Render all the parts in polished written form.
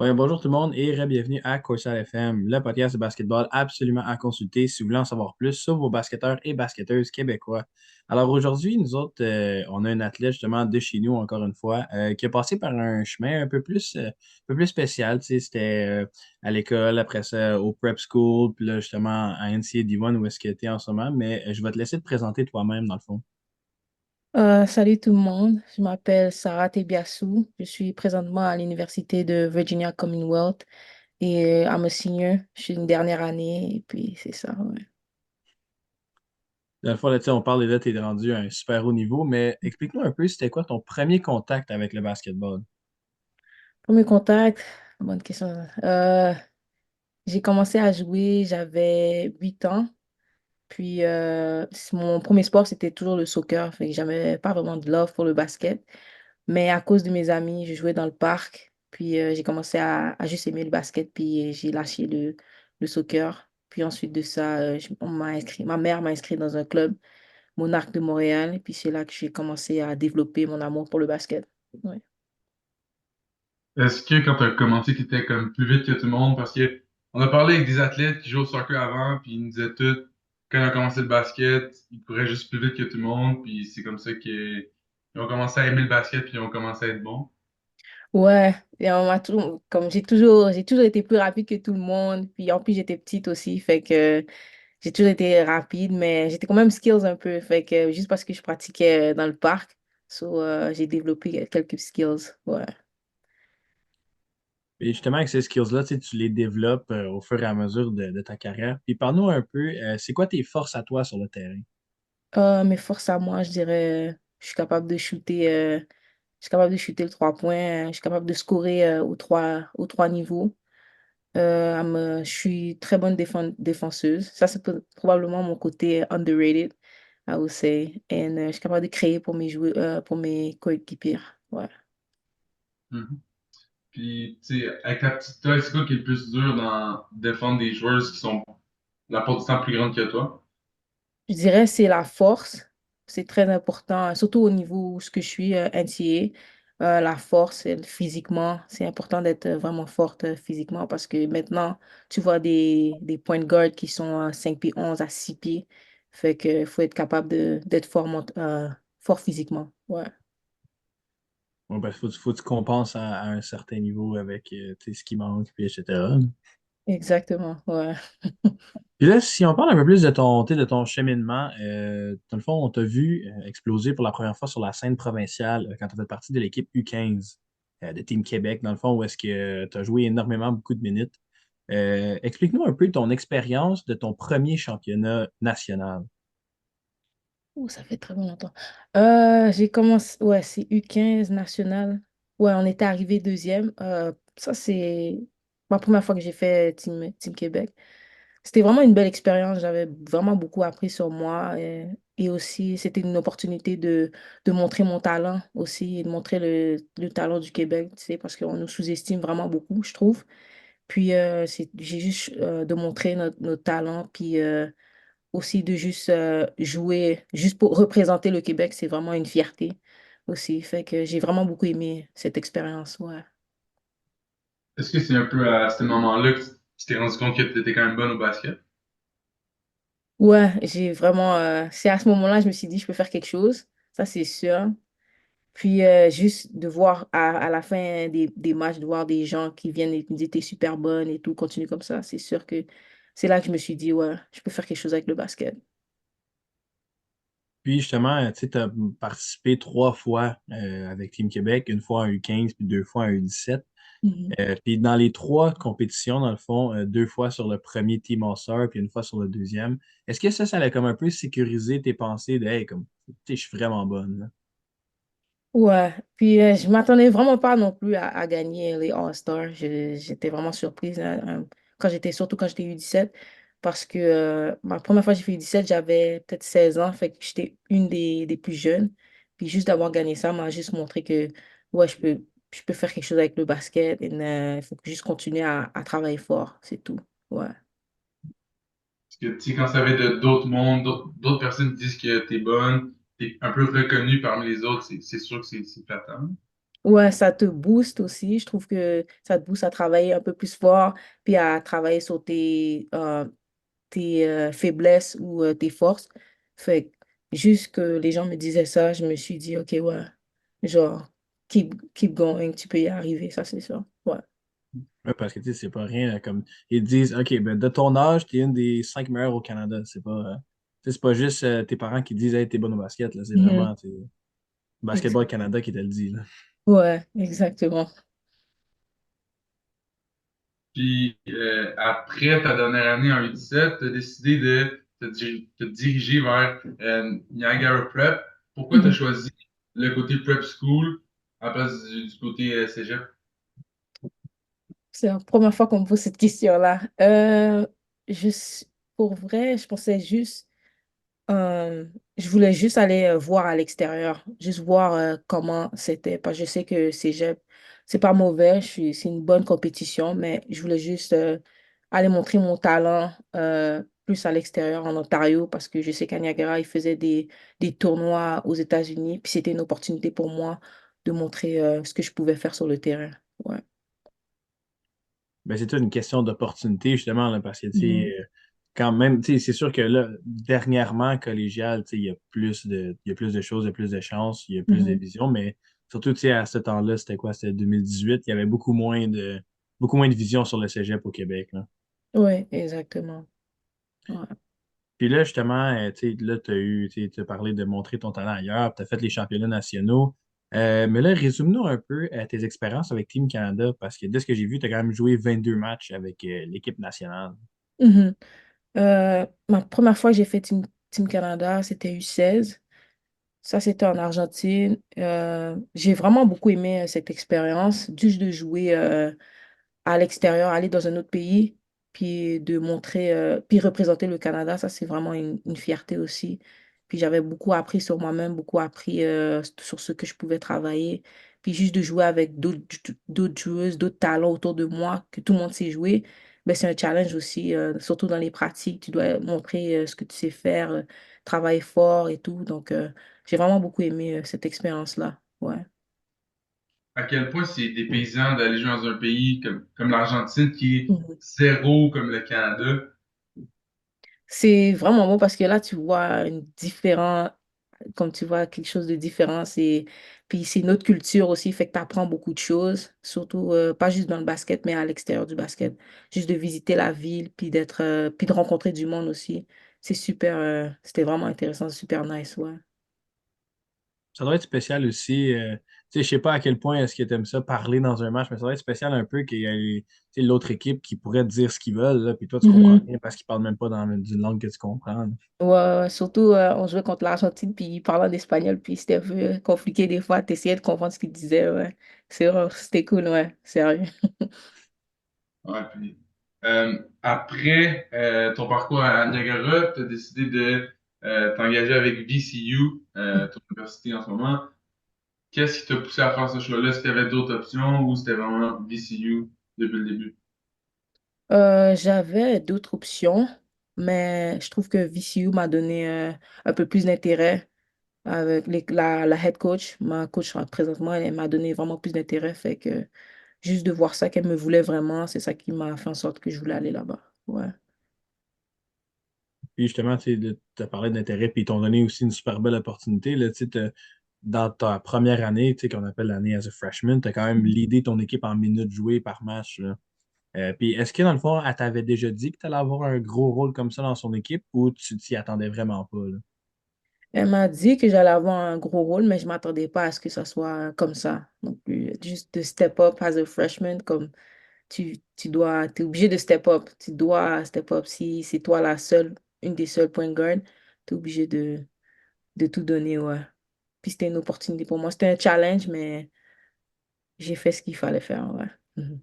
Ouais, bonjour tout le monde et bienvenue à Courtside FM, le podcast de basketball absolument à consulter si vous voulez en savoir plus sur vos basketteurs et basketteuses québécois. Alors aujourd'hui, nous autres, on a un athlète justement de chez nous, encore une fois, qui a passé par un chemin un peu plus spécial. Tu sais, c'était à l'école, après ça au prep school, puis là justement à NCAA D1 où est-ce que tu es en ce moment, mais je vais te laisser te présenter toi-même dans le fond. Salut tout le monde, je m'appelle Sarah Tebiasou, je suis présentement à l'Université de Virginia Commonwealth et I'm a senior, je suis une dernière année et puis c'est ça. Ouais. Dans le fond, là, tu sais, on parle déjà, tu es rendu à un super haut niveau, mais explique-nous un peu, c'était quoi ton premier contact avec le basketball? Premier contact, bonne question. J'ai commencé à jouer, j'avais 8 ans, puis mon premier sport c'était toujours le soccer, fait que j'avais pas vraiment de love pour le basket. Mais à cause de mes amis, je jouais dans le parc. Puis j'ai commencé à juste aimer le basket. Puis j'ai lâché le soccer. Puis ensuite de ça, on m'a inscrit, ma mère m'a inscrit dans un club, Monarque de Montréal. Et puis c'est là que j'ai commencé à développer mon amour pour le basket. Ouais. Est-ce que quand tu as commencé, tu étais comme plus vite que tout le monde? Parce que on a parlé avec des athlètes qui jouent au soccer avant, puis ils nous disaient tous, quand ils ont commencé le basket, ils couraient juste plus vite que tout le monde, puis c'est comme ça qu'ils ont commencé à aimer le basket, puis ils ont commencé à être bons. Ouais, et comme j'ai toujours été plus rapide que tout le monde. Puis en plus, j'étais petite aussi. Fait que j'ai toujours été rapide, mais j'étais quand même skills un peu. Fait que juste parce que je pratiquais dans le parc, j'ai développé quelques skills. Ouais. Et justement, avec ces skills-là, tu sais, tu les développes au fur et à mesure de ta carrière. Puis parle-nous un peu, c'est quoi tes forces à toi sur le terrain? Mes forces à moi, je dirais, je suis capable de shooter, je suis capable de shooter le 3 points, je suis capable de scorer aux trois niveaux. Je suis très bonne défenseuse. Ça, c'est probablement mon côté underrated, I would say. Et je suis capable de créer pour mes joueurs, pour mes coéquipiers. Ouais. Mhm. Puis, tu sais, avec ta petite taille, c'est quoi qui est le plus dur dans défendre des joueuses qui sont la plupart du temps plus grandes que toi? Je dirais c'est la force. C'est très important, surtout au niveau où ce que je suis, NCAA. La force, physiquement, c'est important d'être vraiment forte physiquement parce que maintenant, tu vois des point guard qui sont à 5 pieds 11 à 6 pieds. Fait que faut être capable d'être fort physiquement. Ouais, Bon, ben, faut que tu compenses à un certain niveau avec tu sais, ce qui manque, puis etc. exactement. Ouais. Puis là, si on parle un peu plus de ton, tu sais, de ton cheminement, dans le fond, on t'a vu exploser pour la première fois sur la scène provinciale quand tu as fait partie de l'équipe U15 de Team Québec, dans le fond, où est-ce que tu as joué énormément, beaucoup de minutes. Explique-nous un peu ton expérience de ton premier championnat national. Ouh, ça fait très longtemps. J'ai commencé, ouais, c'est U15 national. Ouais, on était arrivé deuxième. Ça, c'est ma première fois que j'ai fait Team Québec. C'était vraiment une belle expérience. J'avais vraiment beaucoup appris sur moi. Et aussi, c'était une opportunité de montrer mon talent aussi et de montrer le talent du Québec, tu sais, parce qu'on nous sous-estime vraiment beaucoup, je trouve. Puis, j'ai juste de montrer notre talent. Puis, aussi de juste jouer, juste pour représenter le Québec, c'est vraiment une fierté aussi. Fait que j'ai vraiment beaucoup aimé cette expérience, ouais. Est-ce que c'est un peu à ce moment-là que tu t'es rendu compte que tu étais quand même bonne au basket? Ouais, j'ai vraiment, c'est à ce moment-là, je me suis dit, je peux faire quelque chose, ça c'est sûr. Puis juste de voir à la fin des matchs, de voir des gens qui viennent et qui me disent, t'es super bonne et tout, continue comme ça, c'est sûr que c'est là que je me suis dit, ouais, je peux faire quelque chose avec le basket. Puis justement, tu sais, tu as participé 3 fois avec Team Québec, une fois en U15 puis 2 fois en U17. Mhm. Puis dans les 3 compétitions, dans le fond, 2 fois sur le premier Team All-Star, puis une fois sur le deuxième. Est-ce que ça allait comme un peu sécuriser tes pensées de hey, comme, tu sais, je suis vraiment bonne, là? Ouais, puis je m'attendais vraiment pas non plus à gagner les All-Stars. J'étais vraiment surprise hein, surtout quand j'étais U17 parce que ma première fois que j'ai fait U17, j'avais peut-être 16 ans, fait que j'étais une des plus jeunes. Puis juste d'avoir gagné ça m'a juste montré que ouais, je peux faire quelque chose avec le basket et il faut juste continuer à travailler fort, c'est tout. Ouais. Parce que, tu sais, quand ça vient de d'autres mondes, d'autres personnes disent que t'es bonne, t'es un peu reconnue parmi les autres, c'est sûr que c'est flattant. Ouais, ça te booste aussi. Je trouve que ça te booste à travailler un peu plus fort, puis à travailler sur tes faiblesses ou tes forces. Fait que juste que les gens me disaient ça, je me suis dit, OK, ouais, genre, keep going, tu peux y arriver, ça c'est ça. Ouais. Ouais, parce que tu sais, c'est pas rien, là, comme ils disent, OK, ben de ton âge, t'es une des 5 meilleures au Canada. Tu sais, c'est pas juste tes parents qui disent, hey, t'es bonne au basket, là. C'est Mhm. vraiment, tu sais, Basketball Exact. Canada qui te le dit, là. Ouais, exactement. Puis après ta dernière année en U17, tu as décidé de te diriger vers Niagara Prep. Pourquoi tu as Mhm. choisi le côté Prep School à la place du côté Cégep? C'est la première fois qu'on me pose cette question-là. Je, s- pour vrai, je pensais juste Euh, je voulais juste aller voir à l'extérieur, juste voir comment c'était. Parce que je sais que c'est pas mauvais, c'est une bonne compétition, mais je voulais juste aller montrer mon talent plus à l'extérieur en Ontario parce que je sais qu'à Niagara, ils faisaient des tournois aux États-Unis, puis c'était une opportunité pour moi de montrer ce que je pouvais faire sur le terrain. Ouais. Ben, c'est toute une question d'opportunité, justement, là, parce que, tu Mhm. sais, quand même, tu sais, c'est sûr que là, dernièrement, collégial, tu sais, il y a plus de choses, il y a plus de chances, il y a plus de Mhm. visions, mais surtout, tu sais, à ce temps-là, c'était quoi? C'était 2018, il y avait beaucoup moins de vision sur le cégep au Québec, là. Ouais, exactement. Ouais. Puis là, justement, tu sais, là, tu as parlé de montrer ton talent ailleurs, tu as fait les championnats nationaux. Mais là, résume-nous un peu tes expériences avec Team Canada, parce que de ce que j'ai vu, tu as quand même joué 22 matchs avec l'équipe nationale. Mhm. Ma première fois que j'ai fait Team Canada, c'était U16. Ça, c'était en Argentine. J'ai vraiment beaucoup aimé cette expérience, juste de jouer à l'extérieur, aller dans un autre pays, puis de montrer, puis représenter le Canada. Ça, c'est vraiment une fierté aussi. Puis j'avais beaucoup appris sur moi-même, beaucoup appris sur ce que je pouvais travailler. Puis juste de jouer avec d'autres joueuses, d'autres talents autour de moi, que tout le monde sait jouer, ben, c'est un challenge aussi, surtout dans les pratiques. Tu dois montrer ce que tu sais faire, travailler fort et tout. Donc, j'ai vraiment beaucoup aimé cette expérience-là. Ouais. À quel point c'est dépaysant d'aller jouer dans un pays comme l'Argentine qui est Mhm. zéro comme le Canada. C'est vraiment bon parce que là, tu vois comme tu vois quelque chose de différent, puis c'est une autre culture aussi, fait que tu apprends beaucoup de choses, surtout pas juste dans le basket, mais à l'extérieur du basket. Juste de visiter la ville, puis de rencontrer du monde aussi. C'est super, c'était vraiment intéressant, super nice, ouais. Ça doit être spécial aussi. Tu sais, je sais pas à quel point est-ce que tu aimes ça parler dans un match, mais ça doit être spécial un peu qu'il y ait tu sais, l'autre équipe qui pourrait te dire ce qu'ils veulent, là, puis toi, tu comprends Mhm. rien parce qu'ils parlent même pas dans une langue que tu comprends, là. Ouais, ouais, surtout, on jouait contre l'Argentine, puis ils parlaient en espagnol, puis c'était un peu compliqué des fois, t'essayais de comprendre ce qu'ils disaient, ouais. C'était cool, ouais, sérieux. Ouais, puis, après ton parcours à Niagara, tu as décidé de t'engager avec VCU, ton université en ce moment. Qu'est-ce qui t'a poussé à faire ce choix-là? Est-ce qu'il y avait d'autres options ou c'était vraiment VCU depuis le début? J'avais d'autres options, mais je trouve que VCU m'a donné un peu plus d'intérêt avec la head coach. Ma coach présentement, elle m'a donné vraiment plus d'intérêt. Fait que juste de voir ça qu'elle me voulait vraiment, c'est ça qui m'a fait en sorte que je voulais aller là-bas. Ouais. Puis justement, tu as parlé d'intérêt, puis ils t'ont donné aussi une super belle opportunité. Là, tu sais, dans ta première année, tu sais, qu'on appelle l'année as a freshman, tu as quand même leadé ton équipe en minutes jouées par match, là. Puis est-ce que dans le fond, elle t'avait déjà dit que tu allais avoir un gros rôle comme ça dans son équipe ou tu t'y attendais vraiment pas, là? Elle m'a dit que j'allais avoir un gros rôle, mais je m'attendais pas à ce que ça soit comme ça. Donc, juste de step up as a freshman, comme t'es obligé de step up. Tu dois step up. Si c'est toi une des seules point guard, t'es obligé de tout donner, ouais. Puis c'était une opportunité pour moi. C'était un challenge, mais j'ai fait ce qu'il fallait faire, ouais. Mhm.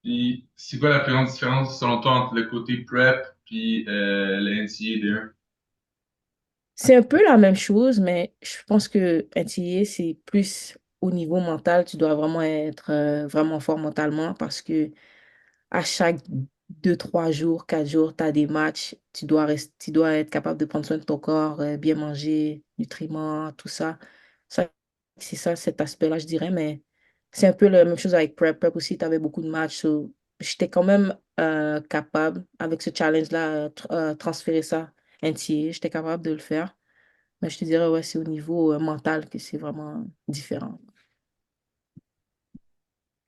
Puis, c'est quoi la plus grande différence selon toi entre le côté prep puis le NCAA C'est un peu la même chose, mais je pense que NCAA, c'est plus au niveau mental. Tu dois vraiment être vraiment fort mentalement parce que à chaque 2, 3 jours, 4 jours, tu as des matchs. Tu dois être capable de prendre soin de ton corps, bien manger, nutriments, tout ça. Ça, c'est ça, cet aspect-là, je dirais, mais c'est un peu la même chose avec Prep. Prep aussi, tu avais beaucoup de matchs. So, j'étais quand même capable, avec ce challenge-là, transférer ça entier. J'étais capable de le faire. Mais je te dirais, ouais, c'est au niveau mental que c'est vraiment différent.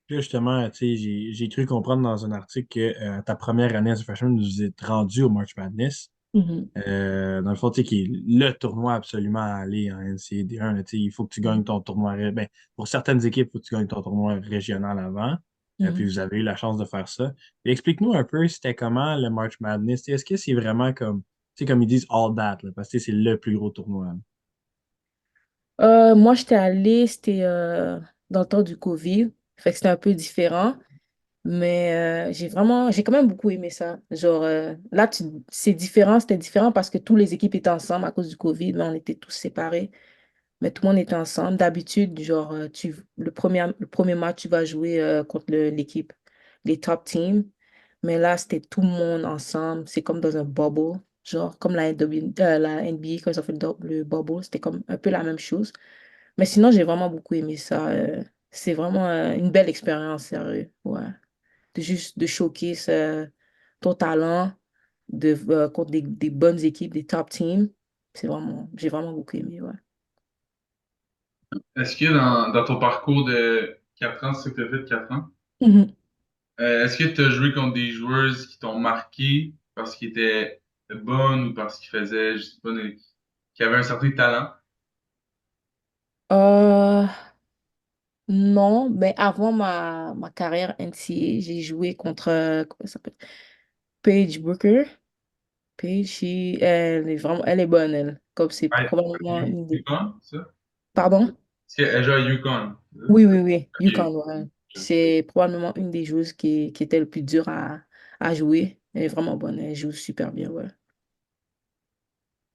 Puis là, justement, tu sais, j'ai cru comprendre dans un article que ta première année as a freshman, vous êtes rendu au March Madness. Mhm. Dans le fond, tu sais, qui est le tournoi absolument à aller en NCAA 1. Là, tu sais, il faut que tu gagnes Mhm. ton tournoi. Ben, pour certaines équipes, il faut que tu gagnes ton tournoi régional avant. Puis Mhm. vous avez eu la chance de faire ça. Puis explique-nous un peu, c'était comment le March Madness? Tu sais, est-ce que c'est vraiment comme, tu sais, comme ils disent all that, là, parce que tu sais, c'est le plus gros tournoi, là. Moi, j'étais allée, c'était dans le temps du Covid. Fait que c'était un peu différent. Mais j'ai quand même beaucoup aimé ça. Genre, là, c'est différent, c'était différent parce que toutes les équipes étaient ensemble à cause du Covid, mais on était tous séparés. Mais tout le monde était ensemble. D'habitude, genre, le premier match, tu vas jouer contre l'équipe, les top teams. Mais là, c'était tout le monde ensemble. C'est comme dans un bubble. Genre, comme la NBA, quand ils ont fait le bubble, c'était comme un peu la même chose. Mais sinon, j'ai vraiment beaucoup aimé ça. C'est vraiment une belle expérience, sérieux. Ouais. Juste de showcase ton talent contre des bonnes équipes, des top teams. J'ai vraiment beaucoup aimé, ouais. Est-ce que dans ton parcours de 4 ans, c'est ça que tu as fait de 4 ans, Mhm. est-ce que tu as joué contre des joueuses qui t'ont marqué parce qu'ils étaient bonnes ou parce qu'ils faisaient, je sais pas, qui avaient un certain talent? Euh, non, mais avant ma carrière NCAA, j'ai joué contre, comment ça s'appelle? Paige Brooker. Paige, elle est bonne, elle. Comme c'est Ouais, probablement une des... Yukon, c'est ça? Pardon? Est-ce qu'elle joue à Yukon? C'est ça? Oui, oui, oui, Ok. UConn, ouais. C'est probablement une des joueuses qui était le plus dur à jouer. Elle est vraiment bonne, elle joue super bien, ouais.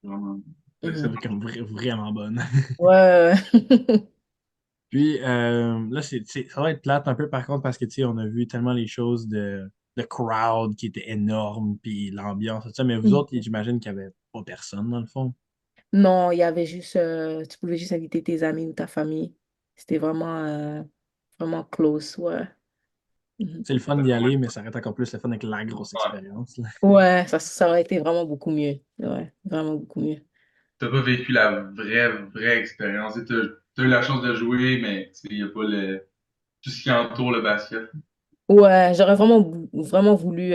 Vraiment. Mhm. Excellent. Comme vraiment bonne. Ouais, ouais. Puis là, ça va être plate un peu par contre parce que tu sais, on a vu tellement les choses de crowd qui était énorme, puis l'ambiance, tout ça. Mais vous autres, j'imagine qu'il n'y avait pas personne dans le fond. Non, il y avait juste, tu pouvais juste inviter tes amis ou ta famille. C'était vraiment close, ouais. Mhm. C'est le fun d'y aller, mais ça reste encore plus le fun avec la grosse Ouais. expérience, là. Ouais, ça aurait été vraiment beaucoup mieux. Ouais, vraiment beaucoup mieux. T'as pas vécu la vraie expérience. T'as eu la chance de jouer, mais il n'y a pas tout ce qui entoure le basket. Ouais, j'aurais vraiment voulu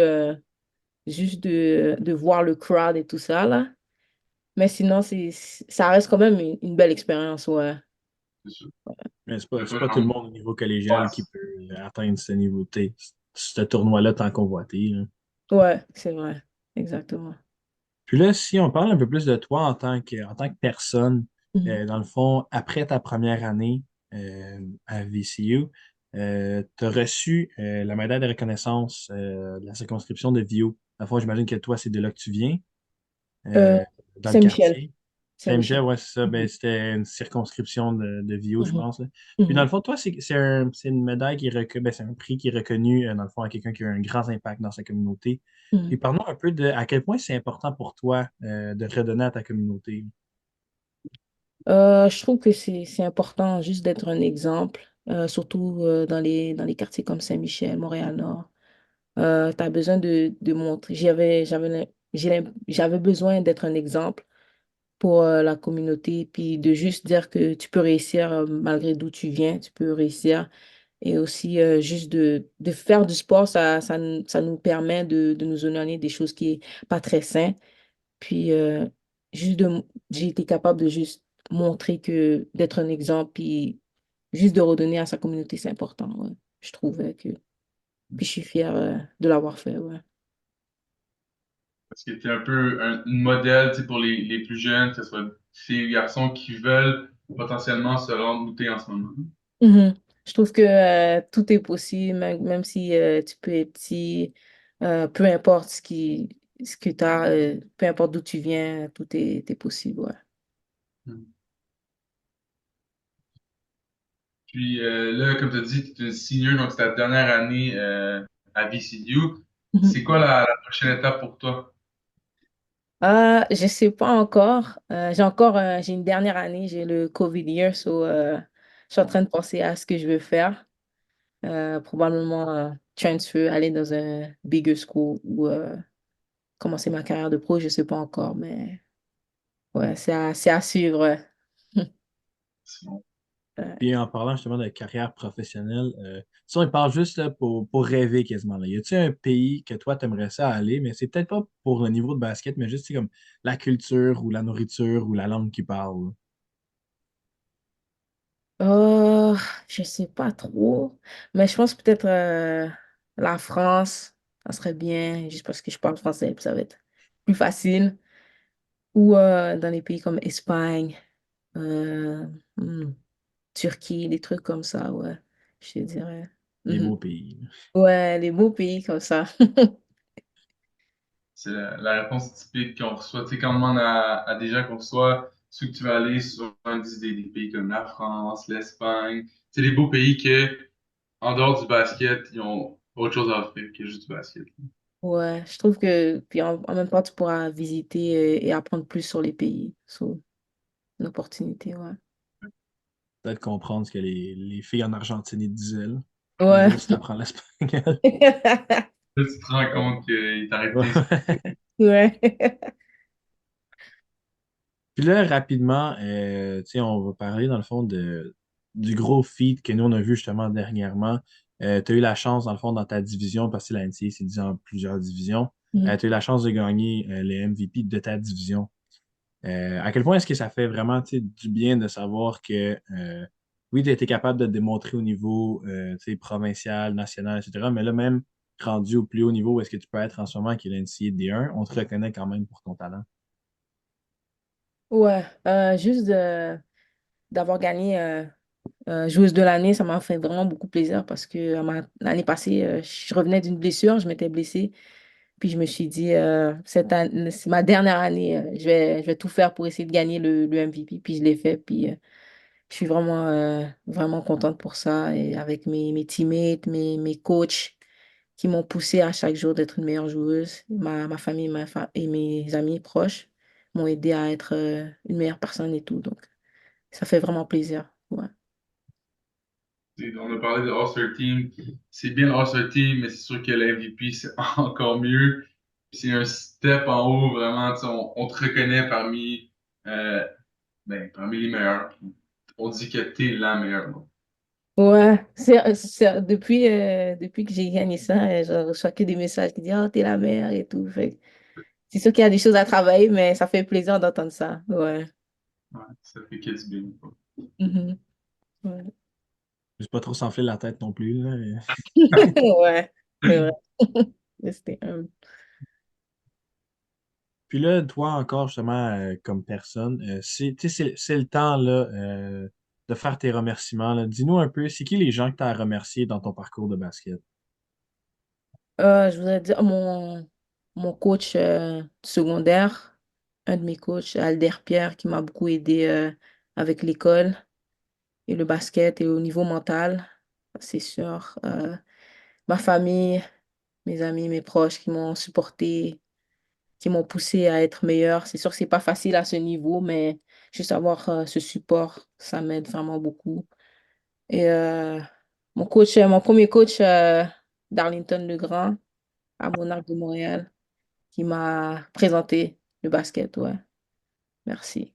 juste de voir le crowd et tout ça, là. Mais sinon, ça reste quand même une belle expérience, ouais. C'est sûr. Mais c'est T'as pas, c'est pas pas tout le genre. monde au niveau collégial qui Ouais. peut atteindre ce niveau, ce tournoi-là tant convoité, là. Ouais, c'est vrai. Exactement. Puis là, si on parle un peu plus de toi en tant que personne, Mhm. dans le fond, après ta première année à VCU, tu as reçu la médaille de reconnaissance de la circonscription de Viau. Dans le fond, j'imagine que toi, c'est de là que tu viens, Euh, euh, dans le Saint-Michel. quartier. Saint-Michel, Saint-Michel. ouais, c'est ça. Ben, Mhm. c'était une circonscription de Viau, je Mhm. pense, là. Puis dans le Mhm. fond, toi, c'est une médaille qui est reconnue, c'est un prix qui est reconnu, dans le fond, à quelqu'un qui a un grand impact dans sa communauté. Puis Mhm. parlons un peu de à quel point c'est important pour toi de redonner à ta communauté. Je trouve que c'est important juste d'être un exemple, surtout dans les quartiers comme Saint-Michel, Montréal-Nord. Tu as besoin de montrer. J'avais besoin d'être un exemple pour la communauté, puis de juste dire que tu peux réussir malgré d'où tu viens, tu peux réussir. Et aussi, juste de faire du sport, ça nous permet de nous éloigner des choses qui n'est pas très sain. Puis, juste j'ai été capable de juste montrer que d'être un exemple, puis juste de redonner à sa communauté, c'est important. Ouais. Je trouvais que. Puis, je suis fière de l'avoir fait. Ouais. Parce que t'es un peu une modèle, tu sais, pour les plus jeunes, que ce soit filles ou garçons qui veulent potentiellement se rendre où t'es en ce moment. Mhm. Je trouve que tout est possible, même si tu peux être petit, peu importe ce que tu as, peu importe d'où tu viens, tout est possible. Ouais. Mm. Puis là, comme tu as dit, tu es une senior, donc c'est ta dernière année à VCU. C'est Mhm. quoi la prochaine étape pour toi? Je sais pas encore. J'ai une dernière année, j'ai le COVID year, so, je suis en train de penser à ce que je veux faire. Probablement transfer, aller dans un bigger school ou commencer ma carrière de pro, je sais pas encore, mais ouais, c'est à suivre. Ouais. Sinon, Puis en parlant justement de carrière professionnelle, si on parle juste là, pour rêver quasiment, là. Y a-t-il un pays que toi, t'aimerais ça aller, mais c'est peut-être pas pour le niveau de basket, mais juste tu sais, comme la culture ou la nourriture ou la langue qu'ils parlent? Euh, je sais pas trop, mais je pense peut-être la France, ça serait bien, juste parce que je parle français, puis ça va être plus facile. Ou dans les pays comme Espagne, euh, hmm, Turquie, des trucs comme ça, ouais, je te dirais. Les Mhm. beaux pays. Ouais, les beaux pays comme ça. c'est la réponse typique qu'on reçoit. Tu sais, quand on demande à des gens qu'on reçoit, ceux que tu vas aller, souvent ils disent des pays comme la France, l'Espagne. C'est des beaux pays que, en dehors du basket, ils ont autre chose à offrir que juste du basket. Ouais, je trouve que, puis en même temps, tu pourras visiter et apprendre plus sur les pays. C'est une opportunité, ouais. Peut-être comprendre ce que les filles en Argentine disaient, là. Un Ouais. jour, si tu apprends l'espagnol. Là, tu te rends compte qu'ils t'arrêtent des... Ouais. Ouais. Puis là, rapidement, tu sais, on va parler dans le fond du gros feat que nous, on a vu justement dernièrement. Tu as eu la chance, dans le fond, dans ta division, parce que la NCAA, c'est divisé en plusieurs divisions. Mhm. Tu as eu la chance de gagner les MVP de ta division. À quel point est-ce que ça fait vraiment tu sais, du bien de savoir que oui, tu as été capable de te démontrer au niveau tu sais, provincial, national, etc. Mais là, même rendu au plus haut niveau où est-ce que tu peux être en ce moment, qui est l'NCAA D1, on te reconnaît quand même pour ton talent. Ouais, juste d'avoir gagné joueuse de l'année, ça m'a fait vraiment beaucoup plaisir parce que l'année passée, je revenais d'une blessure, je m'étais blessée. Puis je me suis dit, cette année, c'est ma dernière année, je vais tout faire pour essayer de gagner le MVP. Puis je l'ai fait. Puis je suis vraiment, vraiment contente pour ça. Et avec mes teammates, mes coachs qui m'ont poussé à chaque jour d'être une meilleure joueuse. Ma famille et mes amis proches m'ont aidé à être une meilleure personne et tout. Donc, ça fait vraiment plaisir. Ouais. On a parlé de All-Star Team. C'est bien le All-Star Team, mais c'est sûr que le MVP, c'est encore mieux. C'est un step en haut, vraiment. Tu sais, on te reconnaît euh, parmi les meilleurs. Puis on dit que t'es la meilleure. Donc. Ouais, depuis que j'ai gagné ça, je reçois que des messages qui disent, oh, t'es la meilleure et tout. C'est sûr qu'il y a des choses à travailler, mais ça fait plaisir d'entendre ça. Ouais. Ouais, ça fait que du bien. Mhm. Ouais. Juste pas trop s'enfler la tête non plus, là. Ouais, c'est vrai. C'était Puis là, toi encore, justement, comme personne, tu sais, c'est le temps là, de faire tes remerciements, là. Dis-nous un peu, c'est qui les gens que tu as à remercier dans ton parcours de basket? je voudrais dire mon coach secondaire, un de mes coachs, Alder Pierre, qui m'a beaucoup aidé avec l'école et le basket et au niveau mental, c'est sûr. Ma famille, mes amis, mes proches qui m'ont supporté, qui m'ont poussé à être meilleur. C'est sûr que c'est pas facile à ce niveau, mais juste avoir ce support, ça m'aide vraiment beaucoup. Et mon premier coach, Darlington Legrand, à Monarque de Montréal, qui m'a présenté le basket. Ouais, merci.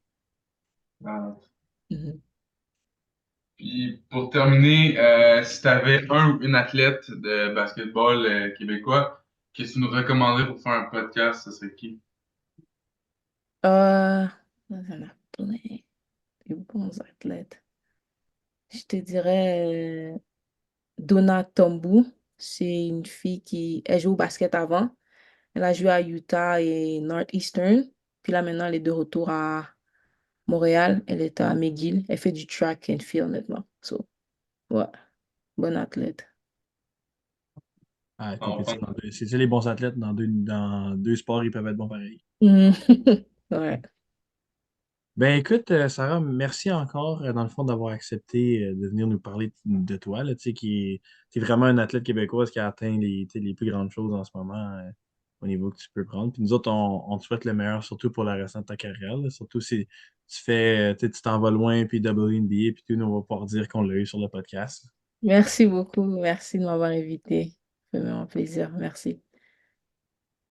Ouais. Mhm. Puis pour terminer, si tu avais un ou une athlète de basketball québécois que tu nous recommanderais pour faire un podcast, ce serait qui? J'en ai plein, des bons athlètes. Je te dirais Donna Tombou. C'est une fille qui elle joue au basket avant. Elle a joué à Utah et Northeastern. Puis là, maintenant, elle est de retour à Montréal. Elle est à McGill. Elle fait du track and field maintenant. So, ouais, bonne athlète. À compétition Enfin, dans deux. C'est les bons athlètes dans deux sports, ils peuvent être bons pareil. Mhm. Ouais. Ben écoute, Sarah, merci encore, dans le fond, d'avoir accepté de venir nous parler de toi, là, tu sais, qui est vraiment un athlète québécoise qui a atteint les, tu sais, les plus grandes choses en ce moment. au niveau que tu peux prendre. Puis nous autres, on te souhaite le meilleur, surtout pour la restant de ta carrière, là. Surtout si tu fais, tu t'en vas loin, puis WNBA, puis tout, nous, on va pouvoir dire qu'on l'a eu sur le podcast. Merci beaucoup. Merci de m'avoir invité. Ça fait vraiment plaisir. Merci.